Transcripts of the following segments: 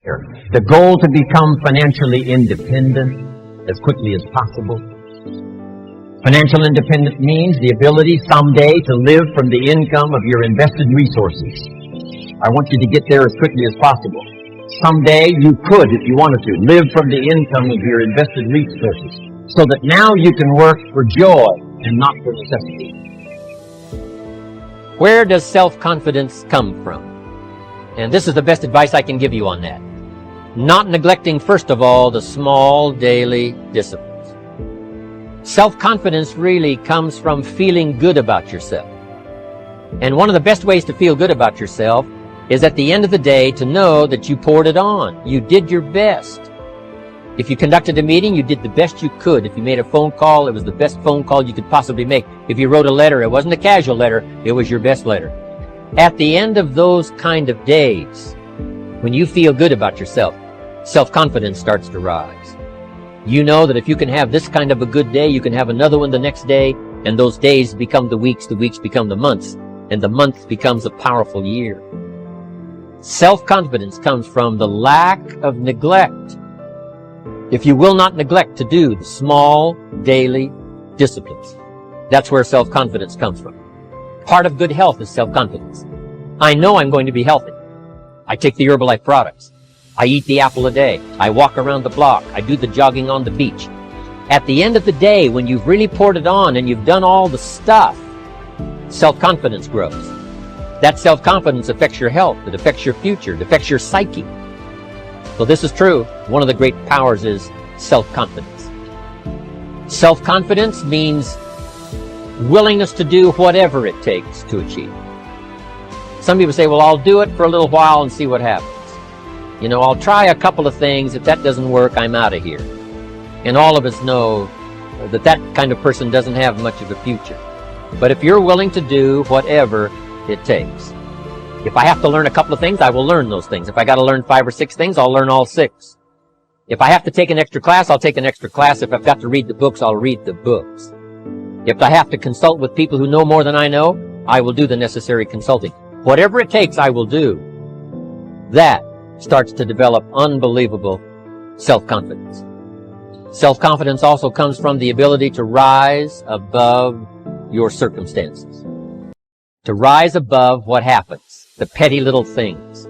The goal to become financially independent as quickly as possible. Financial independence means the ability someday to live from the income of your invested resources. I want you to get there as quickly as possible. Someday you could, if you wanted to, live from the income of your invested resources so that now you can work for joy and not for necessity. Where does self-confidence come from? And this is the best advice I can give you on that. Not neglecting, first of all, the small daily disciplines. Self-confidence really comes from feeling good about yourself. And one of the best ways to feel good about yourself is at the end of the day to know that you poured it on. You did your best. If you conducted a meeting, you did the best you could. If you made a phone call, it was the best phone call you could possibly make. If you wrote a letter, it wasn't a casual letter, it was your best letter. At the end of those kind of days, when you feel good about yourself, self-confidence starts to rise. You know that if you can have this kind of a good day, you can have another one the next day, and those days become the weeks become the months, and the month becomes a powerful year. Self-confidence comes from the lack of neglect. If you will not neglect to do the small daily disciplines, that's where self-confidence comes from. Part of good health is self-confidence. I know I'm going to be healthy. I take the Herbalife products. I eat the apple a day. I walk around the block. I do the jogging on the beach. At the end of the day, when you've really poured it on and you've done all the stuff, self-confidence grows. That self-confidence affects your health. It affects your future. It affects your psyche. So this is true. One of the great powers is self-confidence. Self-confidence means willingness to do whatever it takes to achieve. Some people say, well, I'll do it for a little while and see what happens. You know, I'll try a couple of things. If that doesn't work, I'm out of here. And all of us know that that kind of person doesn't have much of a future. But if you're willing to do whatever it takes. If I have to learn a couple of things, I will learn those things. If I got to learn 5 or 6 things, I'll learn all 6. If I have to take an extra class, I'll take an extra class. If I've got to read the books, I'll read the books. If I have to consult with people who know more than I know, I will do the necessary consulting. Whatever it takes, I will do. That starts to develop unbelievable self-confidence. Self-confidence also comes from the ability to rise above your circumstances. To rise above what happens, the petty little things,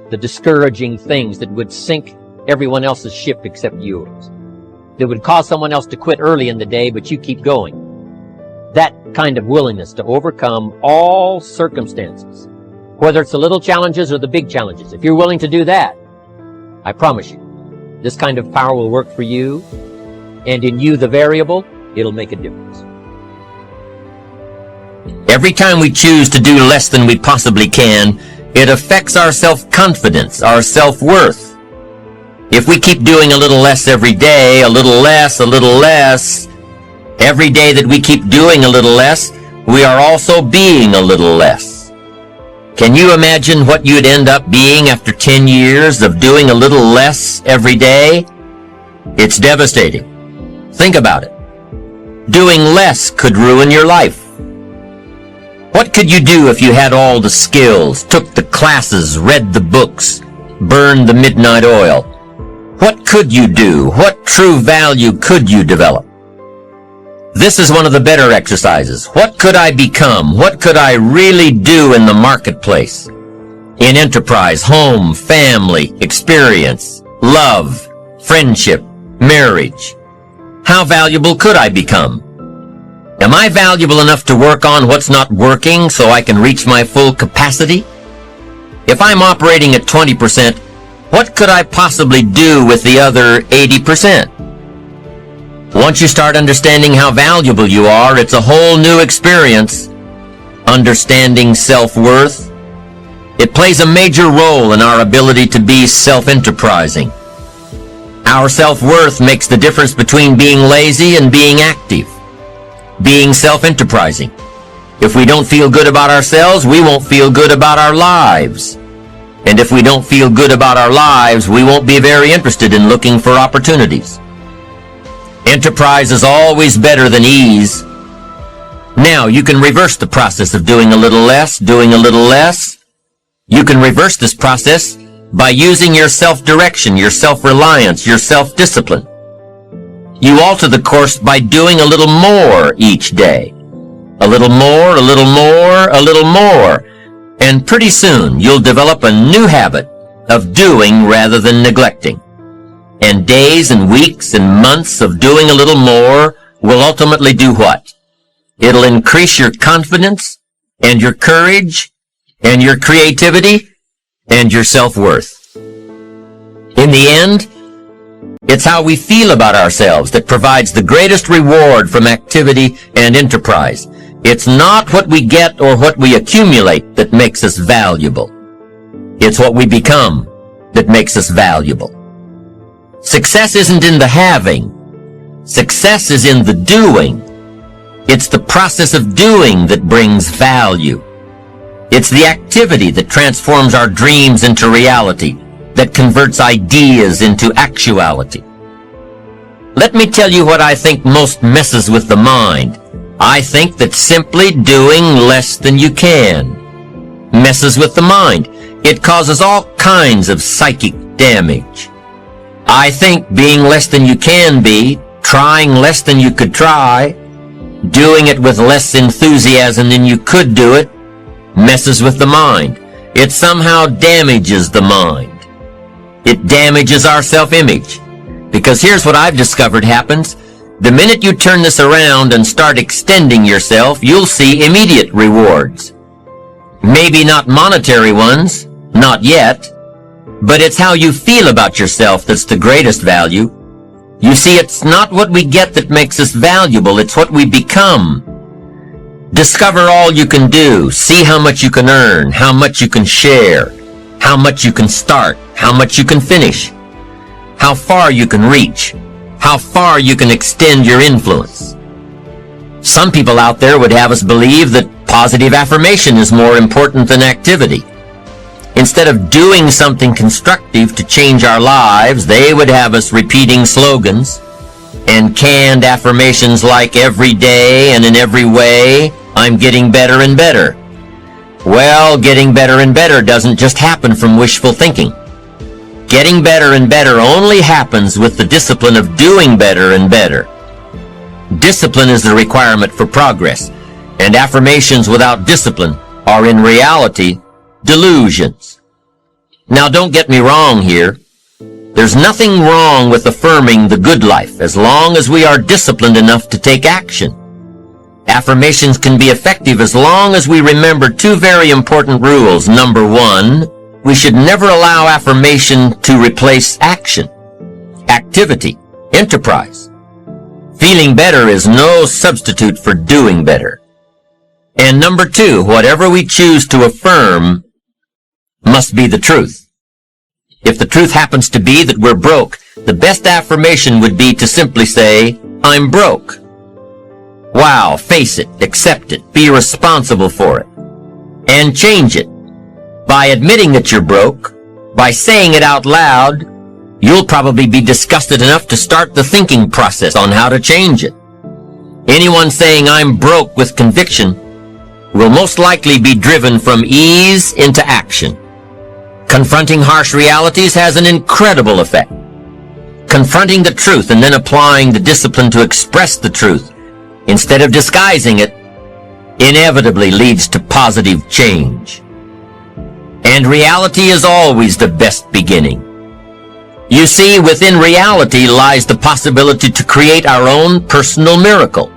the discouraging things that would sink everyone else's ship except yours, that would cause someone else to quit early in the day, but you keep going. That kind of willingness to overcome all circumstances, whether it's the little challenges or the big challenges. If you're willing to do that, I promise you, this kind of power will work for you, and in you, the variable, it'll make a difference. Every time we choose to do less than we possibly can, it affects our self-confidence, our self-worth. If we keep doing a little less every day, a little less, every day that we keep doing a little less, we are also being a little less. Can you imagine what you'd end up being after 10 years of doing a little less every day? It's devastating. Think about it. Doing less could ruin your life. What could you do if you had all the skills, took the classes, read the books, burned the midnight oil? What could you do? What true value could you develop? This is one of the better exercises. What could I become? What could I really do in the marketplace? In enterprise, home, family, experience, love, friendship, marriage. How valuable could I become? Am I valuable enough to work on what's not working so I can reach my full capacity? If I'm operating at 20%, what could I possibly do with the other 80%? Once you start understanding how valuable you are, it's a whole new experience. Understanding self-worth. It plays a major role in our ability to be self-enterprising. Our self-worth makes the difference between being lazy and being active. Being self-enterprising. If we don't feel good about ourselves, we won't feel good about our lives. And if we don't feel good about our lives, we won't be very interested in looking for opportunities. Enterprise is always better than ease. Now, you can reverse the process of doing a little less, You can reverse this process by using your self-direction, your self-reliance, your self-discipline. You alter the course by doing a little more each day. A little more, a little more, a little more. And pretty soon you'll develop a new habit of doing rather than neglecting. And days and weeks and months of doing a little more will ultimately do what? It'll increase your confidence and your courage and your creativity and your self-worth. In the end, it's how we feel about ourselves that provides the greatest reward from activity and enterprise. It's not what we get or what we accumulate that makes us valuable. It's what we become that makes us valuable. Success isn't in the having. Success is in the doing. It's the process of doing that brings value. It's the activity that transforms our dreams into reality, that converts ideas into actuality. Let me tell you what I think most messes with the mind. I think that simply doing less than you can messes with the mind. It causes all kinds of psychic damage. I think being less than you can be, trying less than you could try, doing it with less enthusiasm than you could do it, messes with the mind. It somehow damages the mind. It damages our self-image. Because here's what I've discovered happens. The minute you turn this around and start extending yourself, you'll see immediate rewards. Maybe not monetary ones, not yet, but it's how you feel about yourself that's the greatest value. You see, it's not what we get that makes us valuable, it's what we become. Discover all you can do, see how much you can earn, how much you can share, how much you can start, how much you can finish, how far you can reach, how far you can extend your influence. Some people out there would have us believe that positive affirmation is more important than activity. Instead of doing something constructive to change our lives, they would have us repeating slogans and canned affirmations like every day and in every way, I'm getting better and better. Well, getting better and better doesn't just happen from wishful thinking. Getting better and better only happens with the discipline of doing better and better. Discipline is the requirement for progress, and affirmations without discipline are in reality delusions. Now don't get me wrong here. There's nothing wrong with affirming the good life as long as we are disciplined enough to take action. Affirmations can be effective as long as we remember two very important rules. Number one, we should never allow affirmation to replace action, activity, enterprise. Feeling better is no substitute for doing better. And number two, whatever we choose to affirm must be the truth. If the truth happens to be that we're broke, the best affirmation would be to simply say, I'm broke. Wow, face it, accept it, be responsible for it, and change it. By admitting that you're broke, by saying it out loud, you'll probably be disgusted enough to start the thinking process on how to change it. Anyone saying I'm broke with conviction will most likely be driven from ease into action. Confronting harsh realities has an incredible effect. Confronting the truth and then applying the discipline to express the truth instead of disguising it inevitably leads to positive change. And reality is always the best beginning. You see, within reality lies the possibility to create our own personal miracle.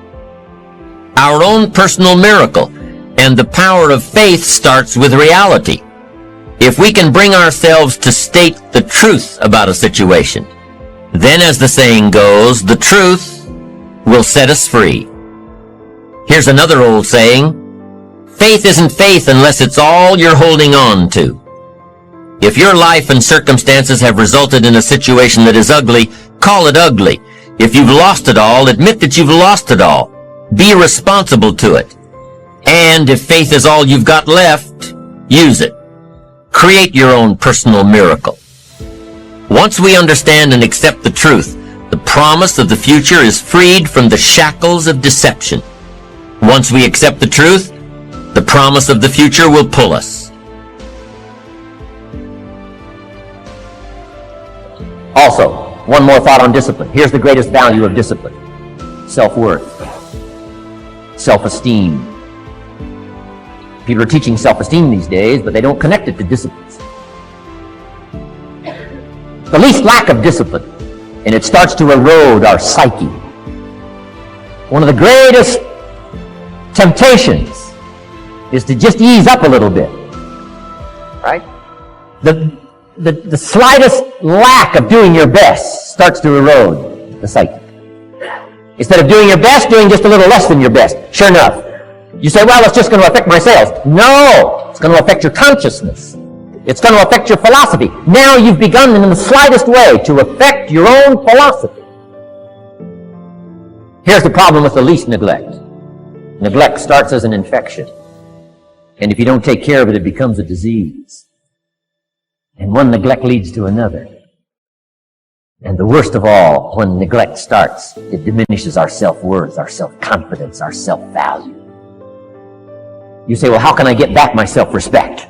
Our own personal miracle, and the power of faith starts with reality. If we can bring ourselves to state the truth about a situation, then as the saying goes, the truth will set us free. Here's another old saying, faith isn't faith unless it's all you're holding on to. If your life and circumstances have resulted in a situation that is ugly, call it ugly. If you've lost it all, admit that you've lost it all. Be responsible to it. And if faith is all you've got left, use it. Create your own personal miracle. Once we understand and accept the truth, the promise of the future is freed from the shackles of deception. Once we accept the truth, the promise of the future will pull us. Also, one more thought on discipline. Here's the greatest value of discipline. Self-worth. Self-esteem. People are teaching self-esteem these days, but they don't connect it to disciplines. The least lack of discipline, and it starts to erode our psyche. One of the greatest temptations is to just ease up a little bit. Right? The slightest lack of doing your best starts to erode the psyche. Instead of doing your best, doing just a little less than your best. Sure enough. You say, well, it's just going to affect my sales. No! It's going to affect your consciousness. It's going to affect your philosophy. Now you've begun in the slightest way to affect your own philosophy. Here's the problem with the least neglect. Neglect starts as an infection. And if you don't take care of it, it becomes a disease. And one neglect leads to another. And the worst of all, when neglect starts, it diminishes our self-worth, our self-confidence, our self-value. You say, well, how can I get back my self-respect?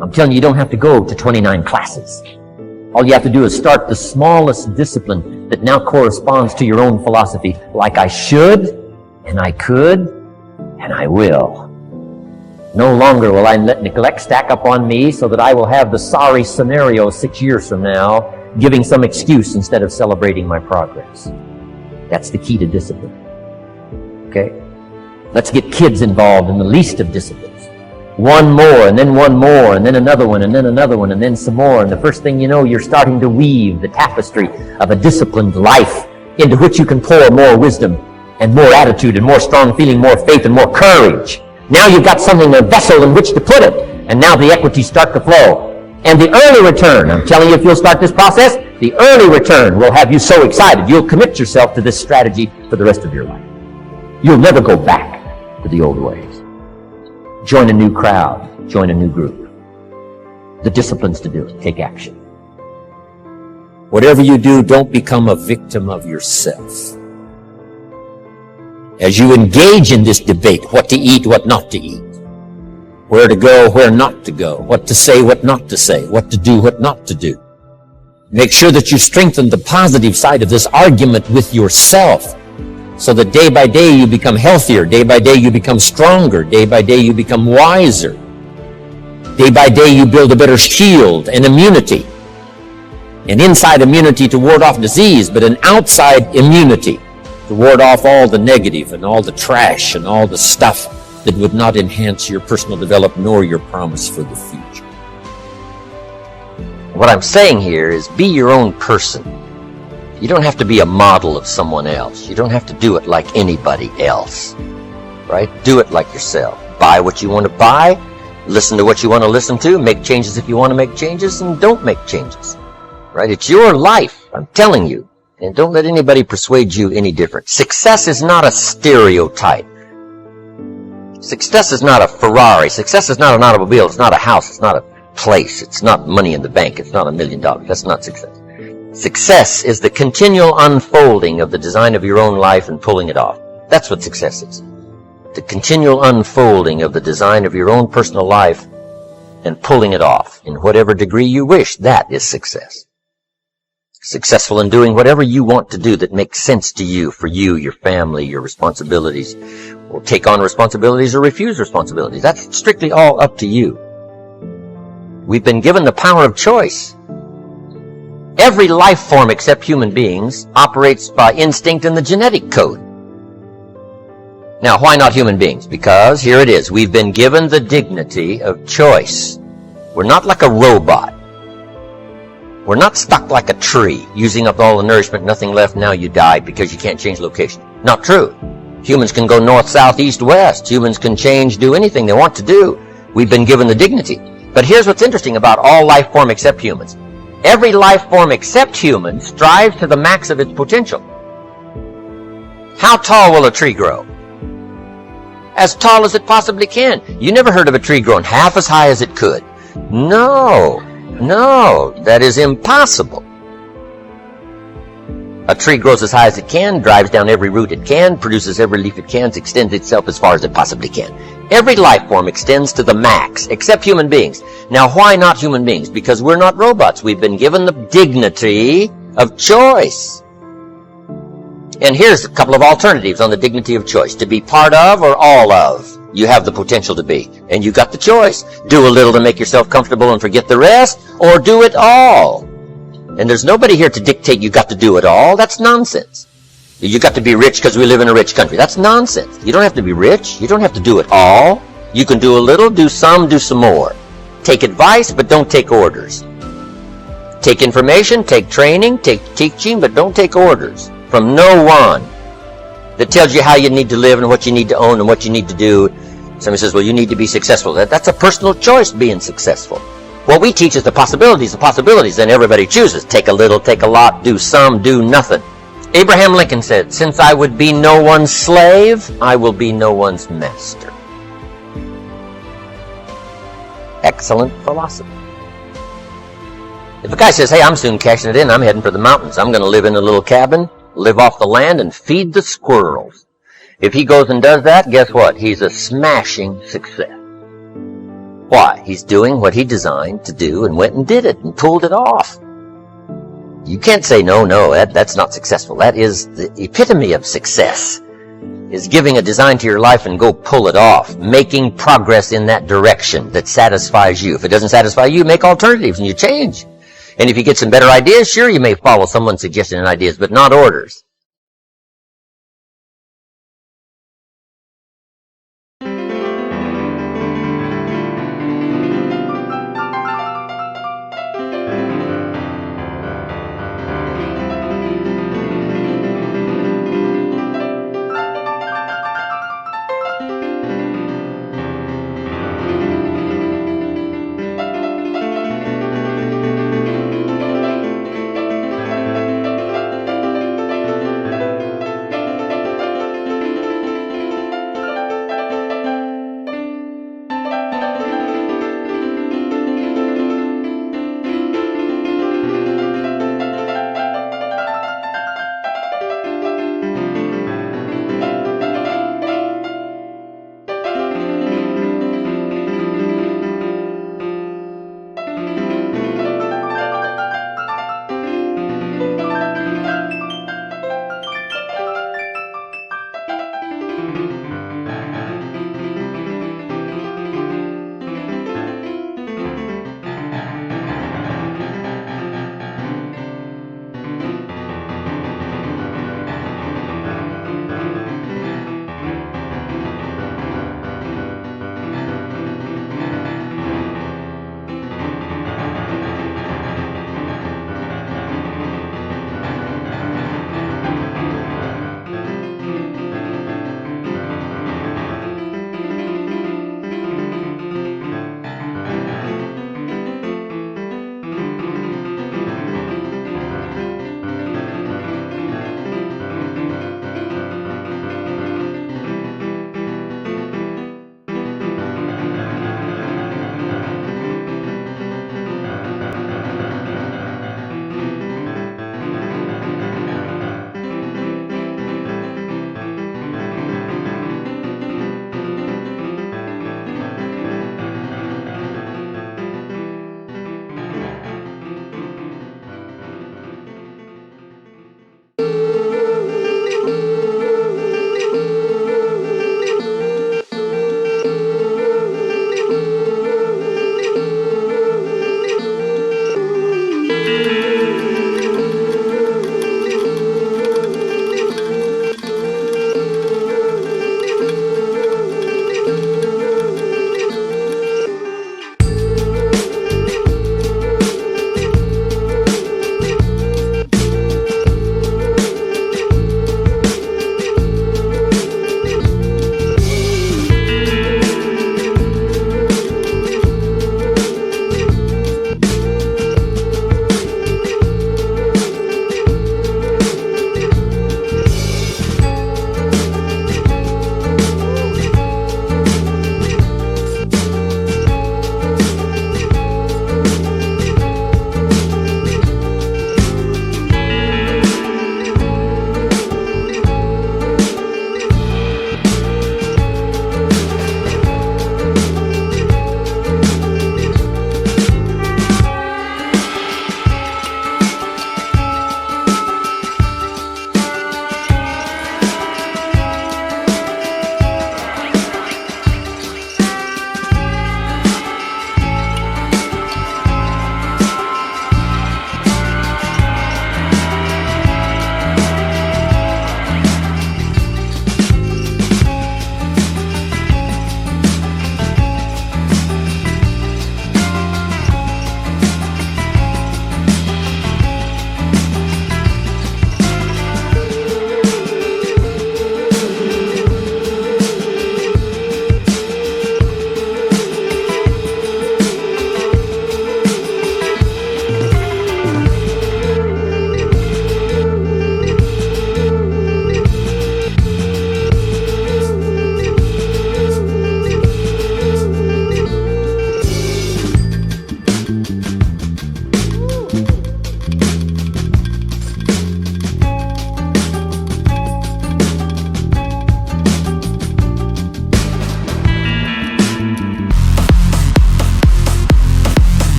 I'm telling you, you don't have to go to 29 classes. All you have to do is start the smallest discipline that now corresponds to your own philosophy, like I should, and I could, and I will. No longer will I let neglect stack up on me so that I will have the sorry scenario 6 years from now, giving some excuse instead of celebrating my progress. That's the key to discipline. Okay? Let's get kids involved in the least of disciplines. One more, and then one more, and then another one, and then another one, and then some more. And the first thing you know, you're starting to weave the tapestry of a disciplined life into which you can pour more wisdom and more attitude and more strong feeling, more faith and more courage. Now you've got something, a vessel in which to put it. And now the equities start to flow. And the early return, I'm telling you, if you'll start this process, the early return will have you so excited, you'll commit yourself to this strategy for the rest of your life. You'll never go back to the old ways. Join a new crowd. Join a new group. The disciplines to do it. Take action. Whatever you do, don't become a victim of yourself. As you engage in this debate, what to eat, what not to eat, where to go, where not to go, what to say, what not to say, what to do, what not to do, make sure that you strengthen the positive side of this argument with yourself, so that day by day you become healthier, day by day you become stronger, day by day you become wiser. Day by day you build a better shield and immunity. An inside immunity to ward off disease, but an outside immunity to ward off all the negative and all the trash and all the stuff that would not enhance your personal development nor your promise for the future. What I'm saying here is be your own person. You don't have to be a model of someone else. You don't have to do it like anybody else, right? Do it like yourself. Buy what you want to buy, listen to what you want to listen to, make changes if you want to make changes, and don't make changes, right? It's your life, I'm telling you, and don't let anybody persuade you any different. Success is not a stereotype. Success is not a Ferrari. Success is not an automobile. It's not a house. It's not a place. It's not money in the bank. It's not $1 million. That's not success. Success is the continual unfolding of the design of your own life and pulling it off. That's what success is. The continual unfolding of the design of your own personal life and pulling it off in whatever degree you wish. That is success. Successful in doing whatever you want to do that makes sense to you, for you, your family, your responsibilities, or take on responsibilities or refuse responsibilities. That's strictly all up to you. We've been given the power of choice. Every life form except human beings operates by instinct in the genetic code. Now, why not human beings? Because, here it is, we've been given the dignity of choice. We're not like a robot. We're not stuck like a tree, using up all the nourishment, nothing left, now you die because you can't change location. Not true. Humans can go north, south, east, west. Humans can change, do anything they want to do. We've been given the dignity. But here's what's interesting about all life form except humans. Every life form except humans strives to the max of its potential. How tall will a tree grow? As tall as it possibly can. You never heard of a tree growing half as high as it could. No, that is impossible. A tree grows as high as it can, drives down every root it can, produces every leaf it can, extends itself as far as it possibly can. Every life form extends to the max, except human beings. Now, why not human beings? Because we're not robots. We've been given the dignity of choice. And here's a couple of alternatives on the dignity of choice. To be part of or all of. You have the potential to be. And you got the choice. Do a little to make yourself comfortable and forget the rest, or do it all. And there's nobody here to dictate you got to do it all. That's nonsense. You got to be rich because we live in a rich country. That's nonsense. You don't have to be rich. You don't have to do it all. You can do a little, do some more. Take advice, but don't take orders. Take information, take training, take teaching, but don't take orders from no one that tells you how you need to live and what you need to own and what you need to do. Somebody says, well, you need to be successful. That's a personal choice, being successful. What we teach is the possibilities, and everybody chooses. Take a little, take a lot, do some, do nothing. Abraham Lincoln said, since I would be no one's slave, I will be no one's master. Excellent philosophy. If a guy says, hey, I'm soon cashing it in, I'm heading for the mountains, I'm going to live in a little cabin, live off the land, and feed the squirrels. If he goes and does that, guess what? He's a smashing success. Why? He's doing what he designed to do and went and did it and pulled it off. You can't say, no, that's not successful. That is the epitome of success, is giving a design to your life and go pull it off, making progress in that direction that satisfies you. If it doesn't satisfy you, make alternatives and you change. And if you get some better ideas, sure, you may follow someone's suggestion and ideas, but not orders.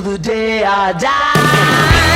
the day I die.